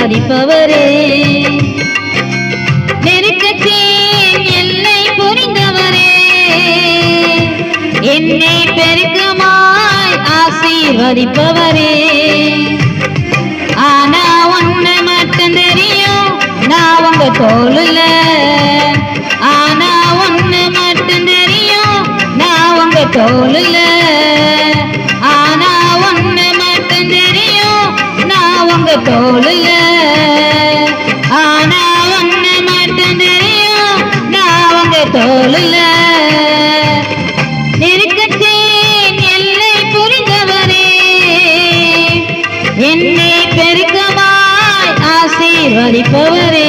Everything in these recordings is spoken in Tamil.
ஆசீர்வதிப்பவரே. நெருக்கத்தின் எல்லை புரிந்தவரே, என்னை பெருக்கமாய் ஆசீர்வதிப்பவரே. ஆனா ஒண்ணு மட்டும் தெரியும், நான் உங்க தோளுல. ஆனா ஒண்ணு மட்டும் தெரியும், நான் உங்க தோளுல. ஆனா ஒண்ணு மட்டும் தெரியும், நான் உங்க தோளுல. ஆனா ஒண்ணு மட்டும் தெரியும், நான் உங்க தோளுல. நெருக்கத்தின் எல்லை புரிந்தவரே, என்னை பெருக்கமாய் ஆசீர்வதிப்பவரே.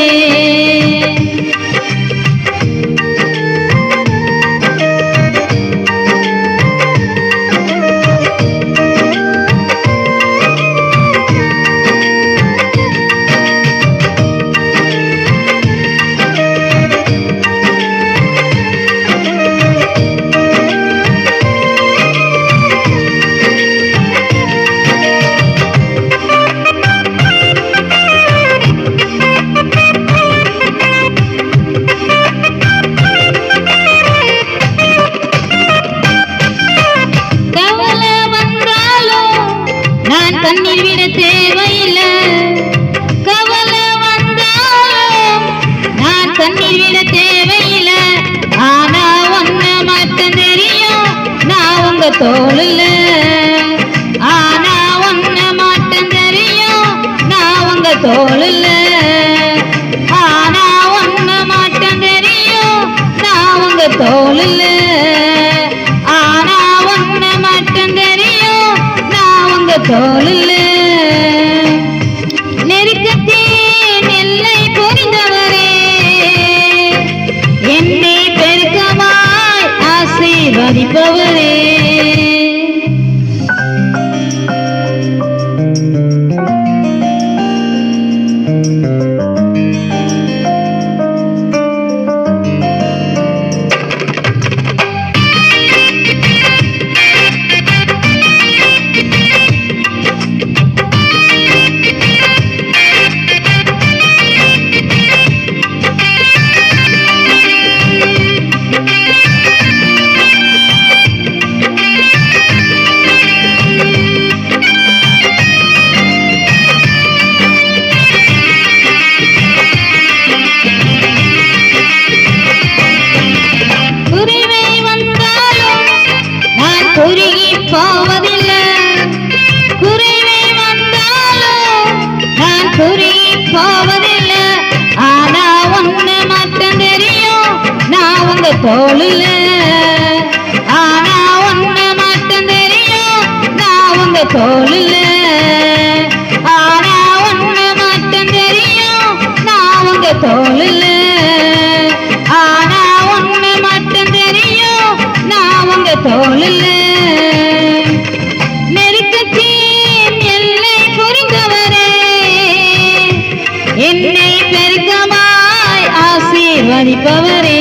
கண்ணீர் விட தேவையில்லை, கவலை வந்தாலும் நான் கண்ணீர் விட தேவையில்லை. ஆனா ஒண்ணு மட்டும் தெரியும், நான் உங்க தோளுல. ஆனா ஒண்ணு மட்டும் தெரியும், நான் உங்க தோளுல. ஆனா ஒண்ணு மட்டும் தெரியும், நான் உங்க தோளுல. ஆனா ஒண்ணு மட்டும் தெரியும், நான் உங்க தோளுல. நெருக்கத்தின் எல்லை புரிந்தவரே, என்னை பெருக்கமாய் ஆசீர்வதிப்பவரே. குறுகி போவதில்லை, குறைவே வந்தாலும் நான் குறுகி போவதில்லை. ஆனா ஒண்ணு மட்டும் தெரியும், நான் உங்க தோளுல. ஆனா ஒண்ணு மட்டும் தெரியும், நான் உங்க தோளுல. ஆனா ஒண்ணு மட்டும் தெரியும், நான் உங்க தோளுல. ஆனா ஒண்ணு மட்டும் தெரியும், நான் உங்க தோளுல. நெருக்கத்தின் எல்லை புரிந்தவரே, என்னை பெருக்கமாய் ஆசீர்வதிப்பவரே.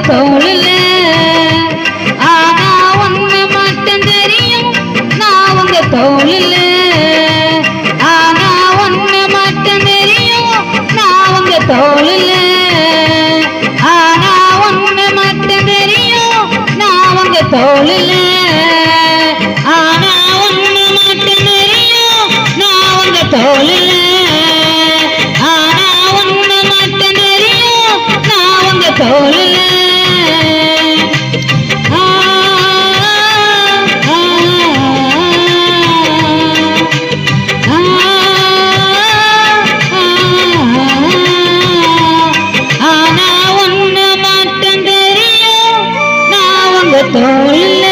தோளுல. ஆனா ஒண்ணு மட்டும் தெரியும், நான் உங்க தோளுல. ஆனா ஒண்ணு மட்டும் தெரியும், நான் உங்க தோளுல. ஆனா ஒண்ணு மட்டும் தெரியும், நான் உங்க தோளுல. ஆனா ஒண்ணு மட்டும் தெரியும், நான் உங்க தோளுல. ஆனா ஒண்ணு மட்டும் தெரியும், நான் உங்க தோளுல. தோல்ல